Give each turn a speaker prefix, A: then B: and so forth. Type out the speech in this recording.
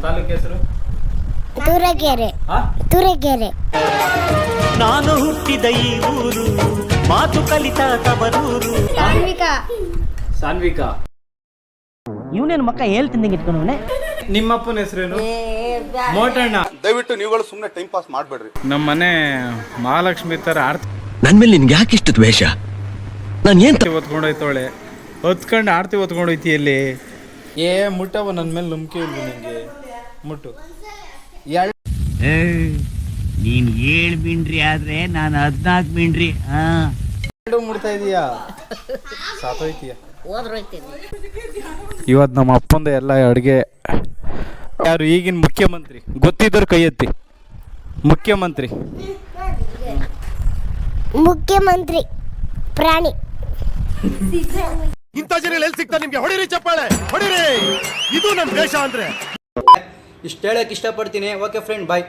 A: ತಾಲೂಕು ಹೆಸರು?
B: ತುರಗೆರೆ. ತುರಗೆರೆ.
C: ನಾನು ಹುಟ್ಟಿದ ಈ ಊರು, ಮಾತು ಕಲಿತ ತವರೂರು.
A: ಸಾನ್ವಿಕಾ.
D: ಇವನೇನು ಮಕ್ಕ ಹೇಳ್ತಿದ್ದಂಗೆ ಇಟ್ಕೊಂಡವನೆ.
A: ನಿಮ್ಮಪ್ಪನ ಹೆಸರೇನು? ಮೋಟಣ್ಣ.
E: ದಯವಿಟ್ಟು ನೀವುಗಳು ಸುಮ್ಮನೆ ಟೈಮ್ ಪಾಸ್ ಮಾಡಬೇಡ್ರಿ.
A: ನಮ್ಮ ಮನೆ ಮಹಾಲಕ್ಷ್ಮಿ ತರ ಆಡ್ತಿ
F: ನನ್ ಮೇಲೆ ನಿನ್ಗೆ ಯಾಕೆ ಇಷ್ಟು ದ್ವೇಷ? ನಾನು ಏನ್
A: ಹೊತ್ಕೊಂಡೋಯ್ತವಳೆ, ಹೊತ್ಕೊಂಡು ಆಡ್ತಿ ಹೊತ್ಕೊಂಡೋಯ್ತಿ ಅಲ್ಲಿ. ಮುಟ್ಟವ ನನ್ನ ಮೇಲೆ ನಂಬಿಕೆ ಇಲ್ಲ ನಿಂಗೆ. ಮುಟ್ಟು.
C: ನೀನ್ 7 ಮಿಂಡ್ರಿ ಆದ್ರೆ ನಾನು 14 ಮಿಂಡ್ರಿ.
A: ಎರಡು ಮುಡ್ತಾ ಇದೀಯಾ? ಸಾತೋಯ್ತೀಯ. ಇವತ್ತು ನಮ್ಮ ಅಪ್ಪಂದ ಎಲ್ಲ ಅಡುಗೆ. ಯಾರು ಈಗಿನ ಮುಖ್ಯಮಂತ್ರಿ ಗೊತ್ತಿದ್ದರು ಕೈ ಎತ್ತಿ. ಮುಖ್ಯಮಂತ್ರಿ
B: ಮುಖ್ಯಮಂತ್ರಿ ಪ್ರಾಣಿ.
F: ಇಂಥ ಜನ ಎಲ್ಲಿ ಸಿಗ್ತಾ ನಿಮ್ಗೆ? ಹೊಡಿರಿ ಚಪ್ಪಾಳೆ, ಹೊಡಿರಿ. ಇದು ನಮ್ ದೇಶ ಅಂದ್ರೆ.
G: ಇಷ್ಟು ಹೇಳಕ್ಕೆ ಇಷ್ಟಪಡ್ತೀನಿ. ಓಕೆ ಫ್ರೆಂಡ್, ಬಾಯ್.